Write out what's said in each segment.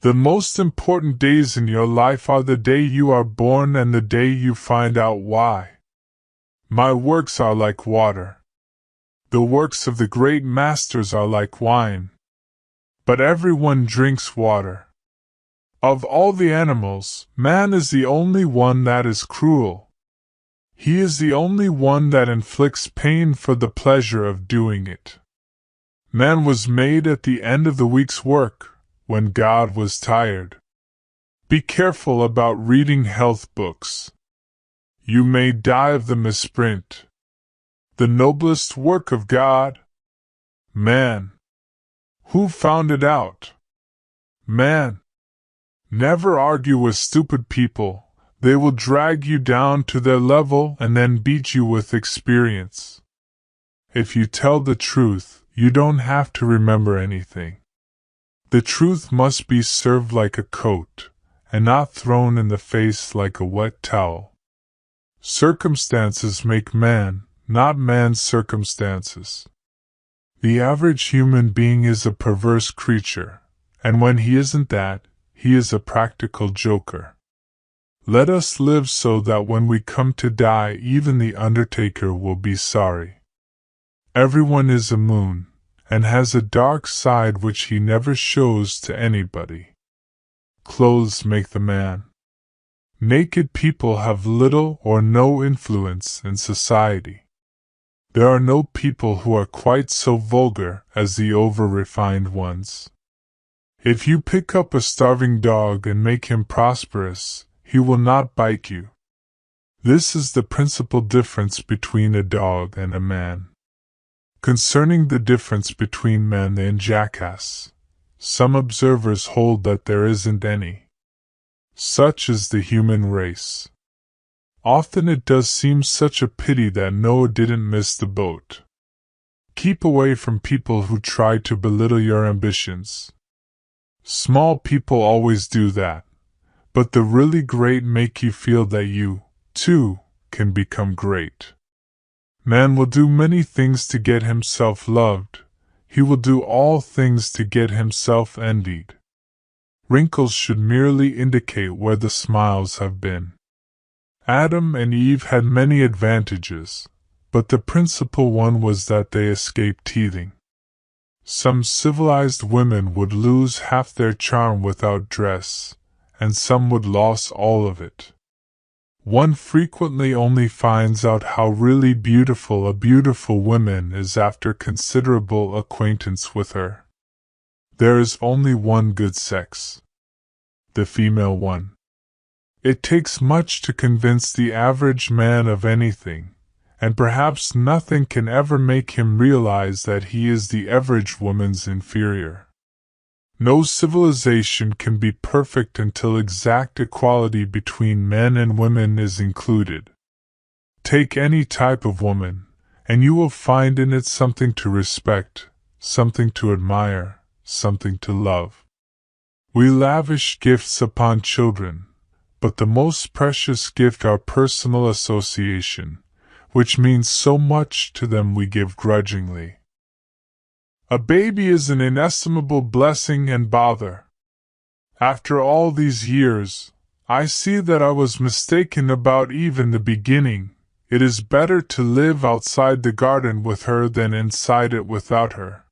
The most important days in your life are the day you are born and the day you find out why. My works are like water. The works of the great masters are like wine. But everyone drinks water. Of all the animals, man is the only one that is cruel. He is the only one that inflicts pain for the pleasure of doing it. Man was made at the end of the week's work, when God was tired. Be careful about reading health books. You may die of the misprint. The noblest work of God? Man. Who found it out? Man. Never argue with stupid people. They will drag you down to their level and then beat you with experience. If you tell the truth, you don't have to remember anything. The truth must be served like a coat, and not thrown in the face like a wet towel. Circumstances make man, not man's circumstances. The average human being is a perverse creature, and when he isn't that, he is a practical joker. Let us live so that when we come to die, even the undertaker will be sorry. Everyone is a moon, and has a dark side which he never shows to anybody. Clothes make the man. Naked people have little or no influence in society. There are no people who are quite so vulgar as the over-refined ones. If you pick up a starving dog and make him prosperous, he will not bite you. This is the principal difference between a dog and a man. Concerning the difference between man and jackass, some observers hold that there isn't any. Such is the human race. Often it does seem such a pity that Noah didn't miss the boat. Keep away from people who try to belittle your ambitions. Small people always do that, but the really great make you feel that you, too, can become great. Man will do many things to get himself loved. He will do all things to get himself envied. Wrinkles should merely indicate where the smiles have been. Adam and Eve had many advantages, but the principal one was that they escaped teething. Some civilized women would lose half their charm without dress, and some would lose all of it. One frequently only finds out how really beautiful a beautiful woman is after considerable acquaintance with her. There is only one good sex. The female one. It takes much to convince the average man of anything, and perhaps nothing can ever make him realize that he is the average woman's inferior. No civilization can be perfect until exact equality between men and women is included. Take any type of woman, and you will find in it something to respect, something to admire, something to love. We lavish gifts upon children, but the most precious gift are personal association, which means so much to them we give grudgingly. A baby is an inestimable blessing and bother. After all these years, I see that I was mistaken about Eve in the beginning. It is better to live outside the garden with her than inside it without her.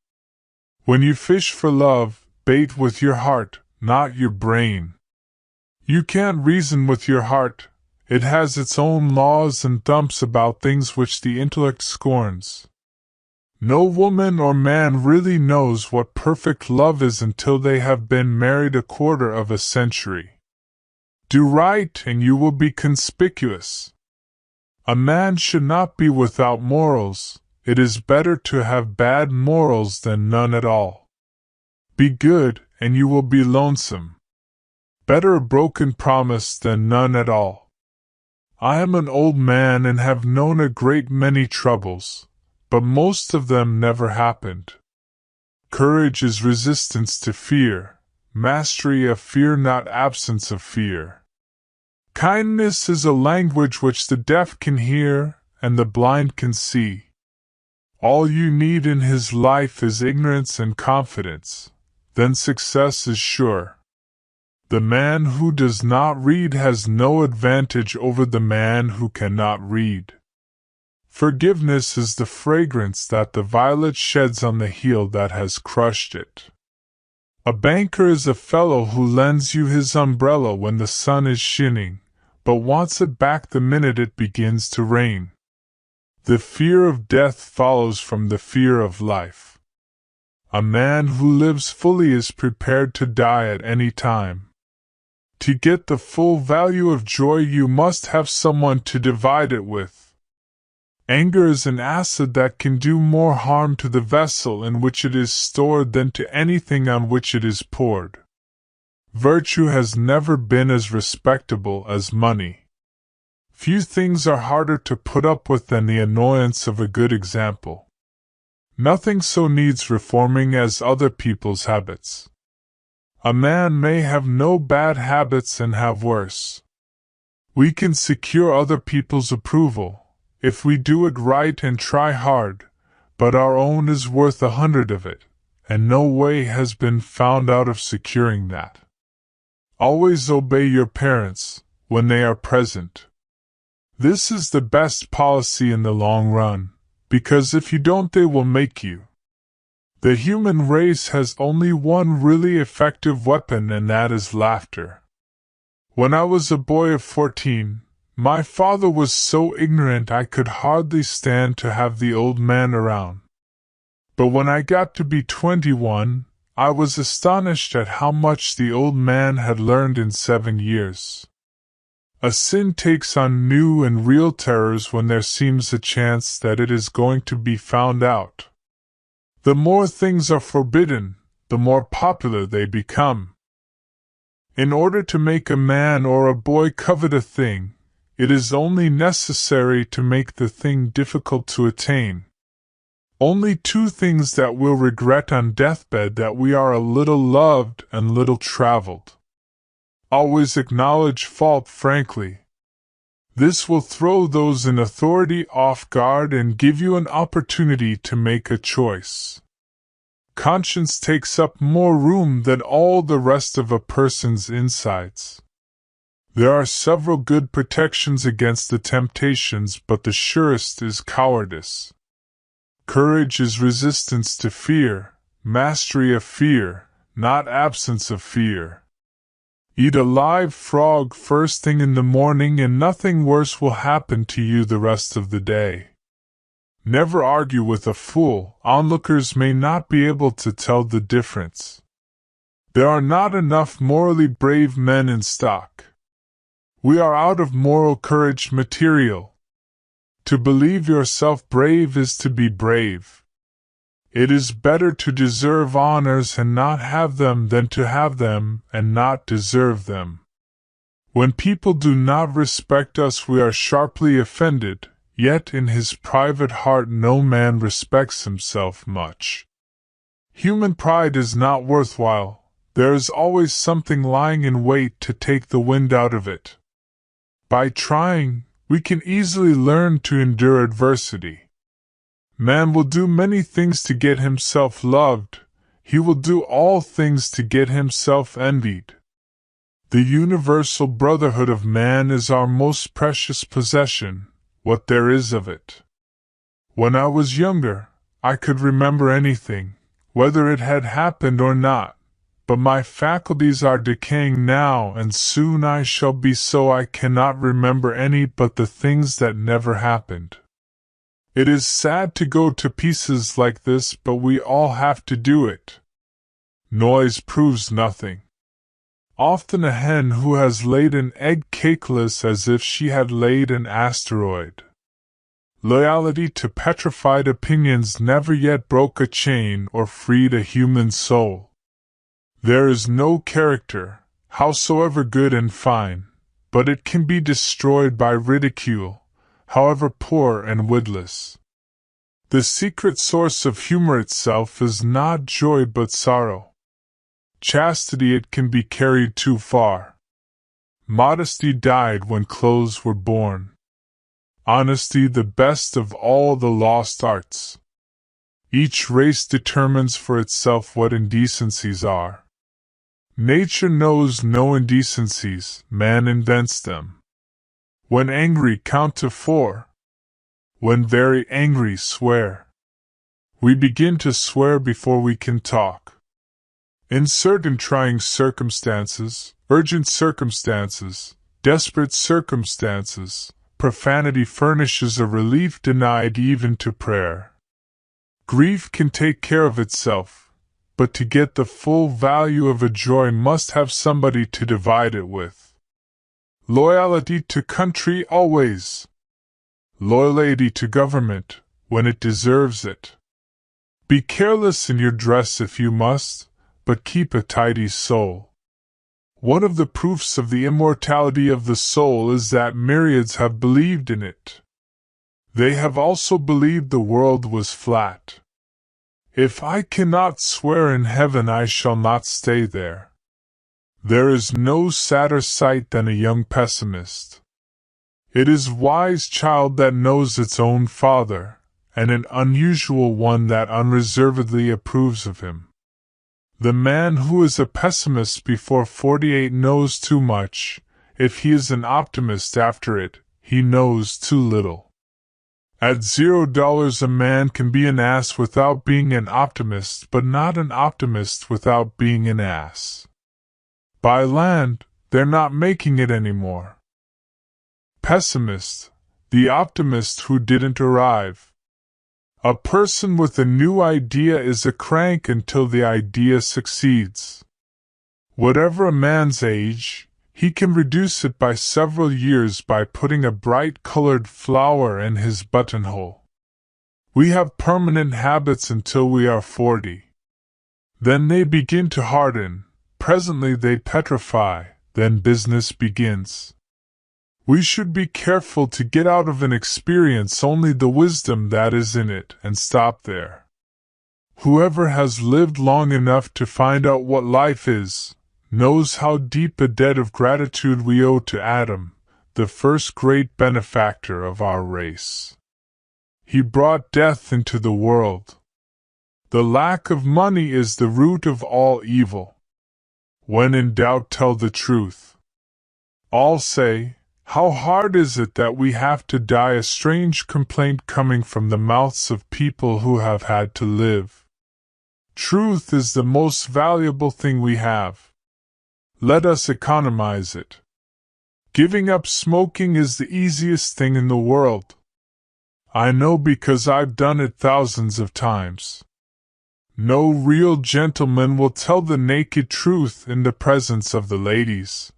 When you fish for love, bait with your heart, not your brain. You can't reason with your heart. It has its own laws and thumps about things which the intellect scorns. No woman or man really knows what perfect love is until they have been married a quarter of a century. Do right and you will be conspicuous. A man should not be without morals. It is better to have bad morals than none at all. Be good and you will be lonesome. Better a broken promise than none at all. I am an old man and have known a great many troubles, but most of them never happened. Courage is resistance to fear, mastery of fear, not absence of fear. Kindness is a language which the deaf can hear and the blind can see. All you need in his life is ignorance and confidence, then success is sure. The man who does not read has no advantage over the man who cannot read. Forgiveness is the fragrance that the violet sheds on the heel that has crushed it. A banker is a fellow who lends you his umbrella when the sun is shining, but wants it back the minute it begins to rain. The fear of death follows from the fear of life. A man who lives fully is prepared to die at any time. To get the full value of joy, you must have someone to divide it with. Anger is an acid that can do more harm to the vessel in which it is stored than to anything on which it is poured. Virtue has never been as respectable as money. Few things are harder to put up with than the annoyance of a good example. Nothing so needs reforming as other people's habits. A man may have no bad habits and have worse. We can secure other people's approval, if we do it right and try hard, but our own is worth 100 of it, and no way has been found out of securing that. Always obey your parents, when they are present. This is the best policy in the long run, because if you don't they will make you. The human race has only one really effective weapon, and that is laughter. When I was a boy of 14, my father was so ignorant I could hardly stand to have the old man around. But when I got to be 21, I was astonished at how much the old man had learned in 7 years. A sin takes on new and real terrors when there seems a chance that it is going to be found out. The more things are forbidden, the more popular they become. In order to make a man or a boy covet a thing, it is only necessary to make the thing difficult to attain. Only 2 things that we'll regret on deathbed: that we are a little loved and little traveled. Always acknowledge fault frankly. This will throw those in authority off guard and give you an opportunity to make a choice. Conscience takes up more room than all the rest of a person's insides. There are several good protections against the temptations, but the surest is cowardice. Courage is resistance to fear, mastery of fear, not absence of fear. Eat a live frog first thing in the morning and nothing worse will happen to you the rest of the day. Never argue with a fool. Onlookers may not be able to tell the difference. There are not enough morally brave men in stock. We are out of moral courage material. To believe yourself brave is to be brave. It is better to deserve honors and not have them than to have them and not deserve them. When people do not respect us we are sharply offended, yet in his private heart no man respects himself much. Human pride is not worthwhile. There is always something lying in wait to take the wind out of it. By trying, we can easily learn to endure adversity. Man will do many things to get himself loved. He will do all things to get himself envied. The universal brotherhood of man is our most precious possession, what there is of it. When I was younger, I could remember anything, whether it had happened or not, but my faculties are decaying now, and soon I shall be so I cannot remember any but the things that never happened. It is sad to go to pieces like this, but we all have to do it. Noise proves nothing. Often a hen who has laid an egg cakeless as if she had laid an asteroid. Loyalty to petrified opinions never yet broke a chain or freed a human soul. There is no character, howsoever good and fine, but it can be destroyed by ridicule, however poor and witless. The secret source of humor itself is not joy but sorrow. Chastity it can be carried too far. Modesty died when clothes were born. Honesty the best of all the lost arts. Each race determines for itself what indecencies are. Nature knows no indecencies, man invents them. When angry, count to 4. When very angry, swear. We begin to swear before we can talk. In certain trying circumstances, urgent circumstances, desperate circumstances, profanity furnishes a relief denied even to prayer. Grief can take care of itself, but to get the full value of a joy must have somebody to divide it with. Loyalty to country always. Loyalty to government, when it deserves it. Be careless in your dress if you must, but keep a tidy soul. One of the proofs of the immortality of the soul is that myriads have believed in it. They have also believed the world was flat. If I cannot swear in heaven, I shall not stay there. There is no sadder sight than a young pessimist. It is a wise child that knows its own father, and an unusual one that unreservedly approves of him. The man who is a pessimist before 48 knows too much. If he is an optimist after it, he knows too little. At $0 a man can be an ass without being an optimist, but not an optimist without being an ass. By land, they're not making it anymore. Pessimist, the optimist who didn't arrive. A person with a new idea is a crank until the idea succeeds. Whatever a man's age, he can reduce it by several years by putting a bright-colored flower in his buttonhole. We have permanent habits until we are 40. Then they begin to harden, presently they petrify, then business begins. We should be careful to get out of an experience only the wisdom that is in it and stop there. Whoever has lived long enough to find out what life is, knows how deep a debt of gratitude we owe to Adam, the first great benefactor of our race. He brought death into the world. The lack of money is the root of all evil. When in doubt, tell the truth. All say, "How hard is it that we have to die?" A strange complaint coming from the mouths of people who have had to live. Truth is the most valuable thing we have. Let us economize it. Giving up smoking is the easiest thing in the world. I know because I've done it thousands of times. No real gentleman will tell the naked truth in the presence of the ladies.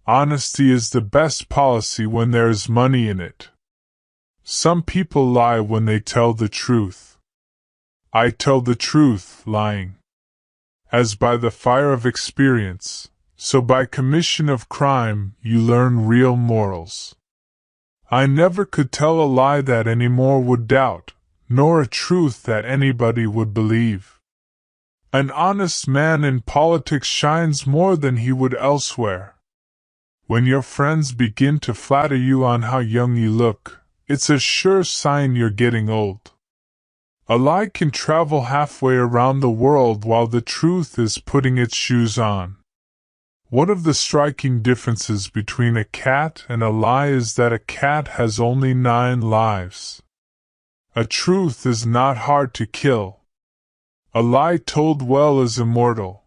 Honesty is the best policy when there is money in it. Some people lie when they tell the truth. I tell the truth, lying. As by the fire of experience, so by commission of crime, you learn real morals. I never could tell a lie that any more would doubt, nor a truth that anybody would believe. An honest man in politics shines more than he would elsewhere. When your friends begin to flatter you on how young you look, it's a sure sign you're getting old. A lie can travel halfway around the world while the truth is putting its shoes on. One of the striking differences between a cat and a lie is that a cat has only 9 lives. A truth is not hard to kill. A lie told well is immortal.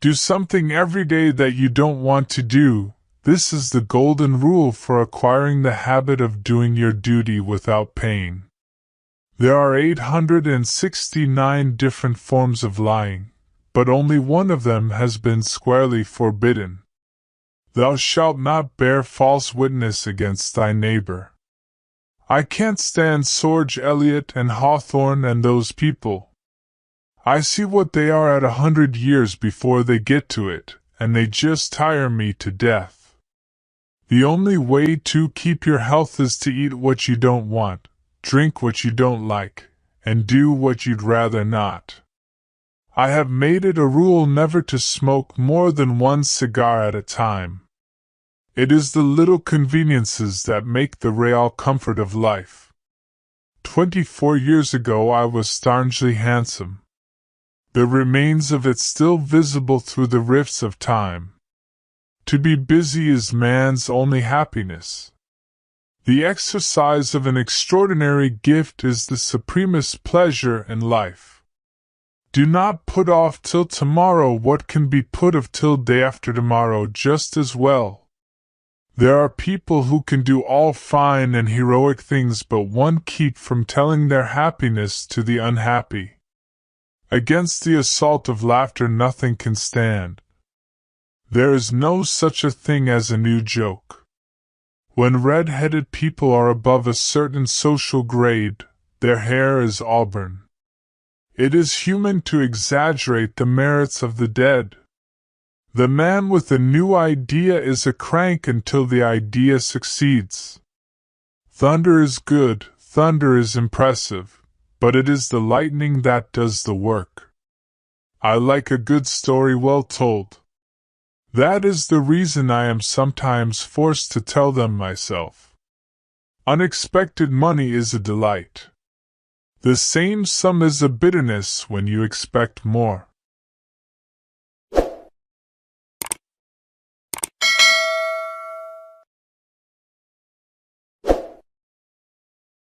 Do something every day that you don't want to do. This is the golden rule for acquiring the habit of doing your duty without pain. There are 869 different forms of lying, but only one of them has been squarely forbidden. Thou shalt not bear false witness against thy neighbor. I can't stand George Eliot and Hawthorne and those people. I see what they are at 100 years before they get to it, and they just tire me to death. The only way to keep your health is to eat what you don't want, drink what you don't like, and do what you'd rather not. I have made it a rule never to smoke more than 1 cigar at a time. It is the little conveniences that make the real comfort of life. 24 years ago I was strangely handsome. the remains of it still visible through the rifts of time. To be busy is man's only happiness. The exercise of an extraordinary gift is the supremest pleasure in life. Do not put off till tomorrow what can be put off till day after tomorrow just as well. There are people who can do all fine and heroic things but one keep from telling their happiness to the unhappy. Against the assault of laughter nothing can stand. There is no such a thing as a new joke. When red-headed people are above a certain social grade, their hair is auburn. It is human to exaggerate the merits of the dead. The man with a new idea is a crank until the idea succeeds. Thunder is good, thunder is impressive, but it is the lightning that does the work. I like a good story well told. That is the reason I am sometimes forced to tell them myself. Unexpected money is a delight. The same sum is a bitterness when you expect more.